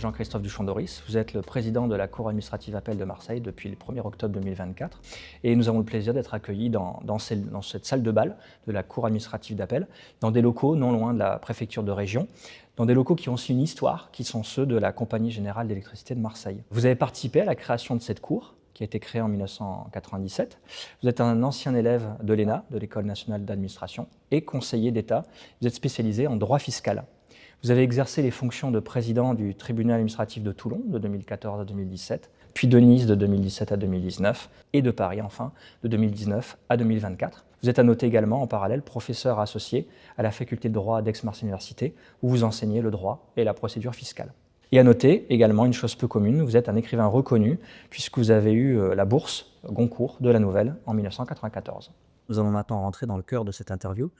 Jean-Christophe Duchon-Doris. Vous êtes le président de la Cour administrative d'appel de Marseille depuis le 1er octobre 2024. Et nous avons le plaisir d'être accueillis dans cette salle de bal de la Cour administrative d'appel, dans des locaux non loin de la préfecture de région, dans des locaux qui ont aussi une histoire, qui sont ceux de la Compagnie Générale d'Électricité de Marseille. Vous avez participé à la création de cette cour, qui a été créée en 1997. Vous êtes un ancien élève de l'ENA, de l'École nationale d'administration, et conseiller d'État. Vous êtes spécialisé en droit fiscal. Vous avez exercé les fonctions de président du tribunal administratif de Toulon de 2014 à 2017, puis de Nice de 2017 à 2019, et de Paris enfin de 2019 à 2024. Vous êtes à noter également en parallèle professeur associé à la faculté de droit d'Aix-Marseille Université, où vous enseignez le droit et la procédure fiscale. Et à noter également une chose peu commune, vous êtes un écrivain reconnu puisque vous avez eu la bourse Goncourt de la Nouvelle en 1994. Nous allons maintenant rentrer dans le cœur de cette interview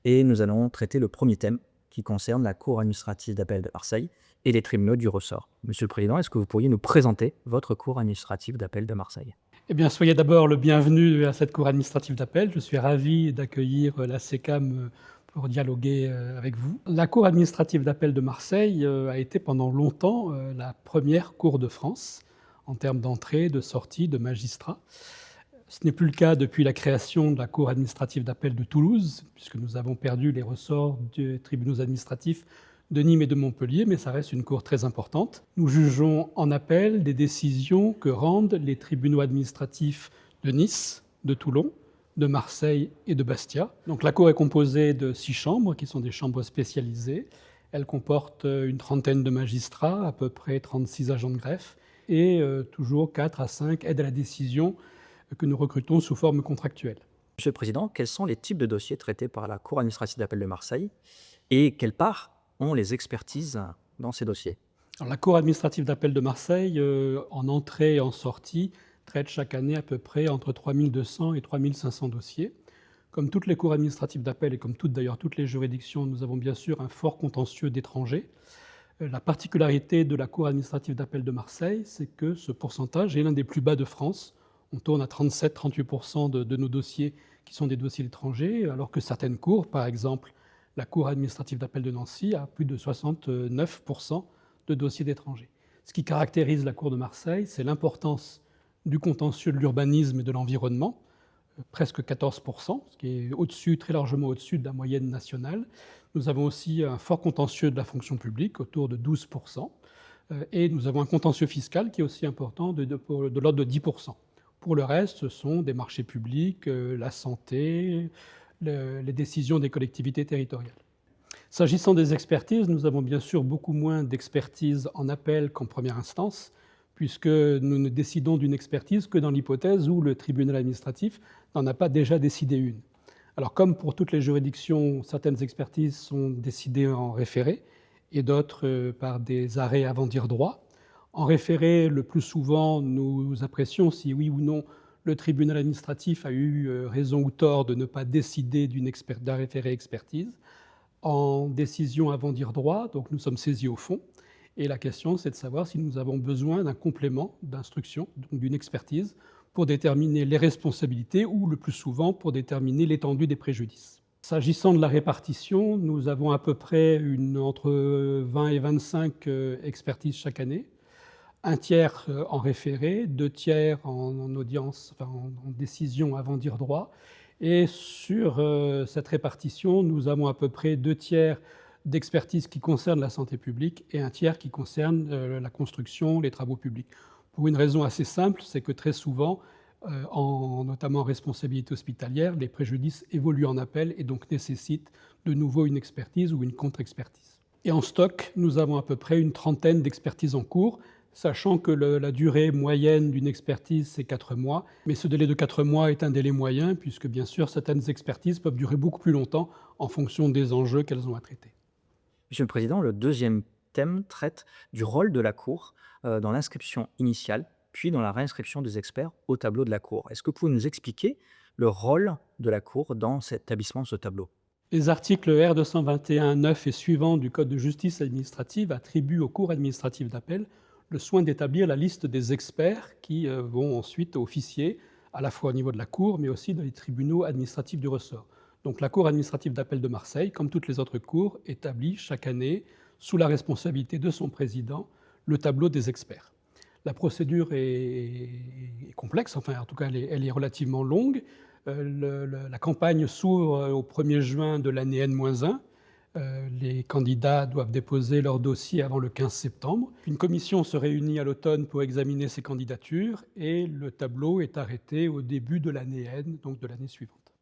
et nous allons traiter le premier thème qui concerne la Cour administrative d'appel de Marseille et les tribunaux du ressort. Monsieur le Président, est-ce que vous pourriez nous présenter votre Cour administrative d'appel de Marseille? Eh bien, soyez d'abord le bienvenu à cette Cour administrative d'appel. Je suis ravi d'accueillir la CECAM pour dialoguer avec vous. La Cour administrative d'appel de Marseille a été pendant longtemps la première cour de France en termes d'entrée, de sortie, de magistrats. Ce n'est plus le cas depuis la création de la Cour administrative d'appel de Toulouse, puisque nous avons perdu les ressorts des tribunaux administratifs de Nîmes et de Montpellier, mais ça reste une cour très importante. Nous jugeons en appel des décisions que rendent les tribunaux administratifs de Nice, de Toulon, de Marseille et de Bastia. Donc la cour est composée de 6 chambres, qui sont des chambres spécialisées. Elle comporte une trentaine de magistrats, à peu près 36 agents de greffe, et toujours 4 à 5 aides à la décision que nous recrutons sous forme contractuelle. Monsieur le Président, quels sont les types de dossiers traités par la Cour administrative d'appel de Marseille et quelle part ont les expertises dans ces dossiers? Alors, la Cour administrative d'appel de Marseille, en entrée et en sortie, traite chaque année à peu près entre 3200 et 3500 dossiers. Comme toutes les cours administratives d'appel et comme toutes les juridictions, nous avons bien sûr un fort contentieux d'étrangers. La particularité de la Cour administrative d'appel de Marseille, c'est que ce pourcentage est l'un des plus bas de France. On tourne à 37-38% de nos dossiers qui sont des dossiers d'étrangers, alors que certaines cours, par exemple la Cour administrative d'appel de Nancy, a plus de 69% de dossiers d'étrangers. Ce qui caractérise la Cour de Marseille, c'est l'importance du contentieux de l'urbanisme et de l'environnement, presque 14%, ce qui est au-dessus, très largement au-dessus de la moyenne nationale. Nous avons aussi un fort contentieux de la fonction publique, autour de 12%, et nous avons un contentieux fiscal qui est aussi important, de l'ordre de 10%. Pour le reste, ce sont des marchés publics, la santé, les décisions des collectivités territoriales. S'agissant des expertises, nous avons bien sûr beaucoup moins d'expertises en appel qu'en première instance, puisque nous ne décidons d'une expertise que dans l'hypothèse où le tribunal administratif n'en a pas déjà décidé une. Alors, comme pour toutes les juridictions, certaines expertises sont décidées en référé et d'autres par des arrêts avant dire droit. En référé, le plus souvent, nous apprécions si oui ou non le tribunal administratif a eu raison ou tort de ne pas décider d'un référé expertise. En décision avant dire droit, donc nous sommes saisis au fond. Et la question, c'est de savoir si nous avons besoin d'un complément d'instruction, donc d'une expertise, pour déterminer les responsabilités ou, le plus souvent, pour déterminer l'étendue des préjudices. S'agissant de la répartition, nous avons à peu près entre 20 et 25 expertises chaque année. Un tiers en référé, 2 tiers en audience, en décision avant dire droit. Et sur cette répartition, nous avons à peu près 2 tiers d'expertise qui concernent la santé publique et 1 tiers qui concerne la construction, les travaux publics. Pour une raison assez simple, c'est que très souvent, notamment en responsabilité hospitalière, les préjudices évoluent en appel et donc nécessitent de nouveau une expertise ou une contre-expertise. Et en stock, nous avons à peu près une trentaine d'expertises en cours, sachant que la durée moyenne d'une expertise, c'est 4 mois. Mais ce délai de 4 mois est un délai moyen, puisque bien sûr, certaines expertises peuvent durer beaucoup plus longtemps en fonction des enjeux qu'elles ont à traiter. Monsieur le Président, le deuxième thème traite du rôle de la Cour dans l'inscription initiale, puis dans la réinscription des experts au tableau de la Cour. Est-ce que vous pouvez nous expliquer le rôle de la Cour dans cet établissement de ce tableau? Les articles R221-9 et suivants du Code de justice administrative attribuent aux cours administratives d'appel le soin d'établir la liste des experts qui vont ensuite officier à la fois au niveau de la Cour, mais aussi dans les tribunaux administratifs du ressort. Donc la Cour administrative d'appel de Marseille, comme toutes les autres cours, établit chaque année, sous la responsabilité de son président, le tableau des experts. La procédure est complexe, enfin en tout cas elle est relativement longue. La campagne s'ouvre au 1er juin de l'année N-1. Les candidats doivent déposer leur dossier avant le 15 septembre. Une commission se réunit à l'automne pour examiner ces candidatures et le tableau est arrêté au début de l'année N, donc de l'année suivante.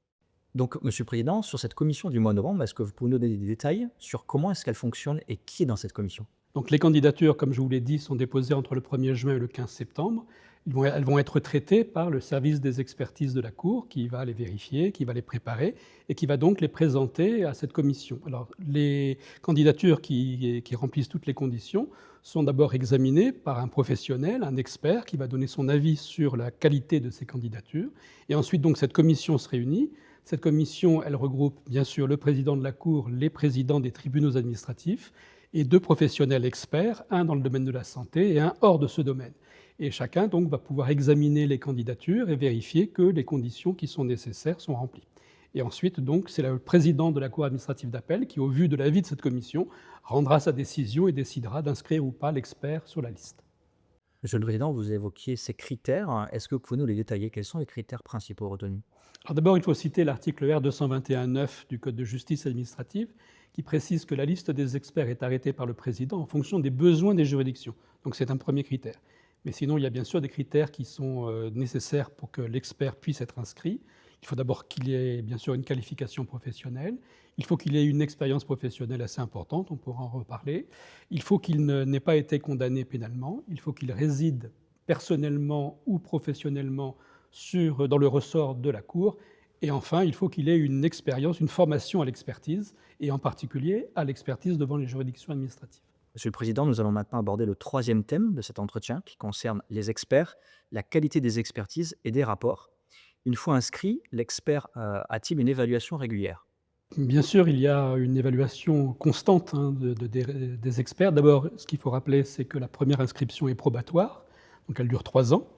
Donc, Monsieur le Président, sur cette commission du mois de novembre, est-ce que vous pouvez nous donner des détails sur comment est-ce qu'elle fonctionne et qui est dans cette commission? Donc les candidatures, comme je vous l'ai dit, sont déposées entre le 1er juin et le 15 septembre. Elles vont être traitées par le service des expertises de la Cour qui va les vérifier, qui va les préparer et qui va donc les présenter à cette commission. Alors les candidatures qui remplissent toutes les conditions sont d'abord examinées par un professionnel, un expert qui va donner son avis sur la qualité de ces candidatures. Et ensuite donc cette commission se réunit. Cette commission, elle regroupe bien sûr le président de la Cour, les présidents des tribunaux administratifs et 2 professionnels experts, un dans le domaine de la santé et un hors de ce domaine. Et chacun donc va pouvoir examiner les candidatures et vérifier que les conditions qui sont nécessaires sont remplies. Et ensuite, donc, c'est le président de la Cour administrative d'appel qui, au vu de l'avis de cette commission, rendra sa décision et décidera d'inscrire ou pas l'expert sur la liste. Monsieur le Président, vous évoquiez ces critères. Est-ce que vous pouvez nous les détailler? Quels sont les critères principaux retenus? Alors d'abord, il faut citer l'article R221-9 du Code de justice administrative qui précise que la liste des experts est arrêtée par le président en fonction des besoins des juridictions. Donc c'est un premier critère. Mais sinon, il y a bien sûr des critères qui sont nécessaires pour que l'expert puisse être inscrit. Il faut d'abord qu'il ait bien sûr une qualification professionnelle. Il faut qu'il ait une expérience professionnelle assez importante, on pourra en reparler. Il faut qu'il n'ait pas été condamné pénalement. Il faut qu'il réside personnellement ou professionnellement dans le ressort de la Cour. Et enfin, il faut qu'il ait une expérience, une formation à l'expertise, et en particulier à l'expertise devant les juridictions administratives. Monsieur le Président, nous allons maintenant aborder le 3e thème de cet entretien qui concerne les experts, la qualité des expertises et des rapports. Une fois inscrit, l'expert a-t-il une évaluation régulière? Bien sûr, il y a une évaluation constante des experts. D'abord, ce qu'il faut rappeler, c'est que la première inscription est probatoire, donc elle dure 3 ans.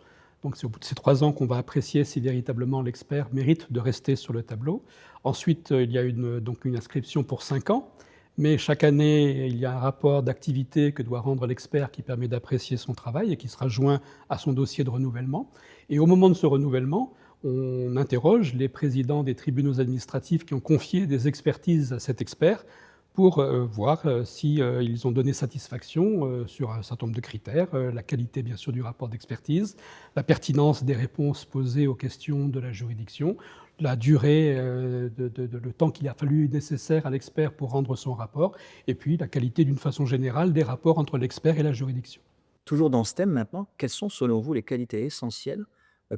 Donc c'est au bout de ces 3 ans qu'on va apprécier si véritablement l'expert mérite de rester sur le tableau. Ensuite, il y a donc une inscription pour 5 ans. Mais chaque année, il y a un rapport d'activité que doit rendre l'expert qui permet d'apprécier son travail et qui sera joint à son dossier de renouvellement. Et au moment de ce renouvellement, on interroge les présidents des tribunaux administratifs qui ont confié des expertises à cet expert pour voir s'ils ont donné satisfaction sur un certain nombre de critères, la qualité bien sûr du rapport d'expertise, la pertinence des réponses posées aux questions de la juridiction, la durée, le temps qu'il a fallu nécessaire à l'expert pour rendre son rapport, et puis la qualité d'une façon générale des rapports entre l'expert et la juridiction. Toujours dans ce thème maintenant, quelles sont selon vous les qualités essentielles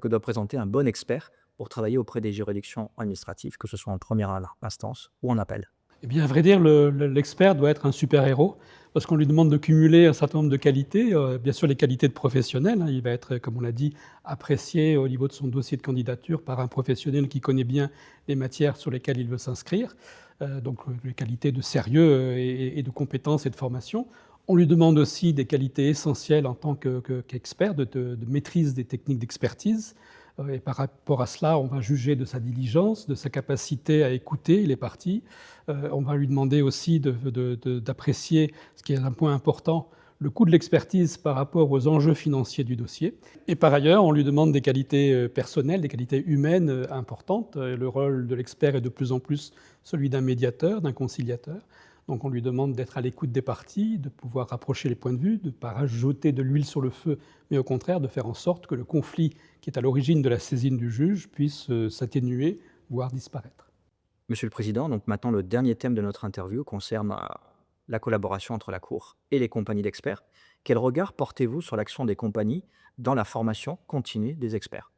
que doit présenter un bon expert pour travailler auprès des juridictions administratives, que ce soit en première instance ou en appel? Eh bien, à vrai dire, l'expert doit être un super-héros, parce qu'on lui demande de cumuler un certain nombre de qualités. Bien sûr, les qualités de professionnel. Il va être, comme on l'a dit, apprécié au niveau de son dossier de candidature par un professionnel qui connaît bien les matières sur lesquelles il veut s'inscrire. Donc, les qualités de sérieux et de compétences et de formation. On lui demande aussi des qualités essentielles en tant qu'expert, de maîtrise des techniques d'expertise. Et par rapport à cela, on va juger de sa diligence, de sa capacité à écouter les parties. On va lui demander aussi d'apprécier, ce qui est un point important, le coût de l'expertise par rapport aux enjeux financiers du dossier. Et par ailleurs, on lui demande des qualités personnelles, des qualités humaines importantes. Le rôle de l'expert est de plus en plus celui d'un médiateur, d'un conciliateur. Donc on lui demande d'être à l'écoute des parties, de pouvoir rapprocher les points de vue, de ne pas rajouter de l'huile sur le feu, mais au contraire de faire en sorte que le conflit qui est à l'origine de la saisine du juge puisse s'atténuer, voire disparaître. Monsieur le Président, donc maintenant le dernier thème de notre interview concerne la collaboration entre la Cour et les compagnies d'experts. Quel regard portez-vous sur l'action des compagnies dans la formation continue des experts?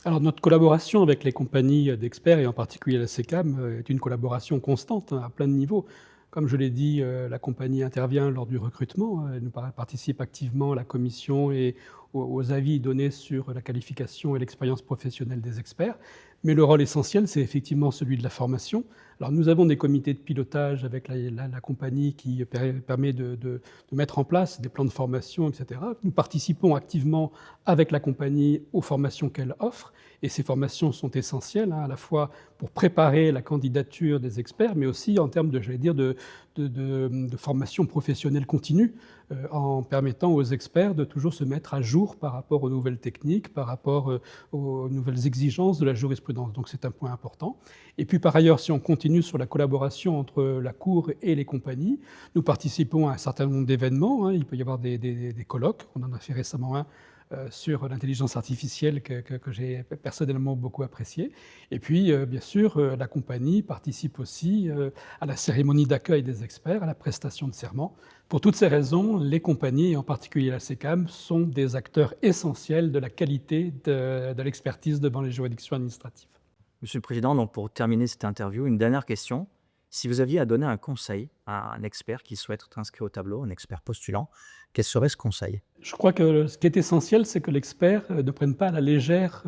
Alors notre collaboration avec les compagnies d'experts, et en particulier la SECAM, est une collaboration constante à plein de niveaux. Comme je l'ai dit, la compagnie intervient lors du recrutement, elle participe activement à la commission et aux avis donnés sur la qualification et l'expérience professionnelle des experts. Mais le rôle essentiel, c'est effectivement celui de la formation. Alors nous avons des comités de pilotage avec la compagnie qui permet de mettre en place des plans de formation, etc. Nous participons activement avec la compagnie aux formations qu'elle offre. Et ces formations sont essentielles, à la fois pour préparer la candidature des experts, mais aussi en termes de de formation professionnelle continue, en permettant aux experts de toujours se mettre à jour par rapport aux nouvelles techniques, par rapport aux nouvelles exigences de la jurisprudence. Donc c'est un point important. Et puis par ailleurs, si on continue sur la collaboration entre la Cour et les compagnies, nous participons à un certain nombre d'événements, hein. Il peut y avoir des colloques. On en a fait récemment un sur l'intelligence artificielle que j'ai personnellement beaucoup apprécié. Et puis, bien sûr, la compagnie participe aussi à la cérémonie d'accueil des experts, à la prestation de serment. Pour toutes ces raisons, les compagnies, et en particulier la SECAM, sont des acteurs essentiels de la qualité de l'expertise devant les juridictions administratives. Monsieur le Président, donc pour terminer cette interview, une dernière question. Si vous aviez à donner un conseil à un expert qui souhaite être inscrit au tableau, un expert postulant, quel serait ce conseil? Je crois que ce qui est essentiel, c'est que l'expert ne prenne pas à la légère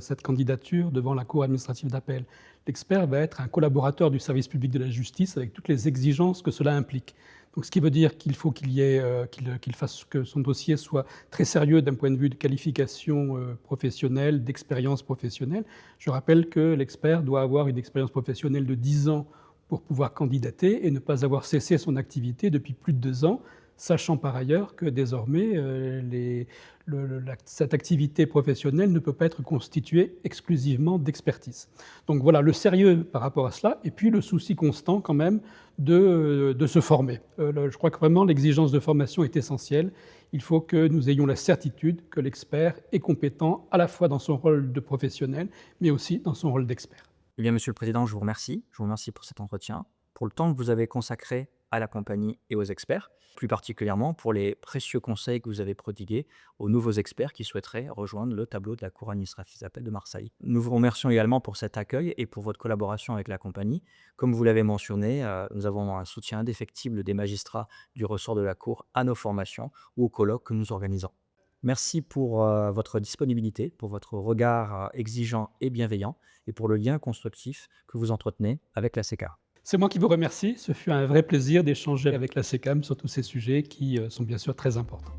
cette candidature devant la Cour administrative d'appel. L'expert va être un collaborateur du service public de la justice avec toutes les exigences que cela implique. Donc, ce qui veut dire qu'il faut qu'il fasse que son dossier soit très sérieux d'un point de vue de qualification professionnelle, d'expérience professionnelle. Je rappelle que l'expert doit avoir une expérience professionnelle de 10 ans pour pouvoir candidater et ne pas avoir cessé son activité depuis plus de 2 ans, sachant par ailleurs que désormais, cette activité professionnelle ne peut pas être constituée exclusivement d'expertise. Donc voilà, le sérieux par rapport à cela, et puis le souci constant quand même de se former. Je crois que vraiment l'exigence de formation est essentielle. Il faut que nous ayons la certitude que l'expert est compétent à la fois dans son rôle de professionnel, mais aussi dans son rôle d'expert. Eh bien, Monsieur le Président, je vous remercie. Je vous remercie pour cet entretien, pour le temps que vous avez consacré à la compagnie et aux experts, plus particulièrement pour les précieux conseils que vous avez prodigués aux nouveaux experts qui souhaiteraient rejoindre le tableau de la Cour administrative d'appel de Marseille. Nous vous remercions également pour cet accueil et pour votre collaboration avec la compagnie. Comme vous l'avez mentionné, nous avons un soutien indéfectible des magistrats du ressort de la Cour à nos formations ou aux colloques que nous organisons. Merci pour votre disponibilité, pour votre regard exigeant et bienveillant et pour le lien constructif que vous entretenez avec la SECA. C'est moi qui vous remercie. Ce fut un vrai plaisir d'échanger avec la SECAM sur tous ces sujets qui sont bien sûr très importants.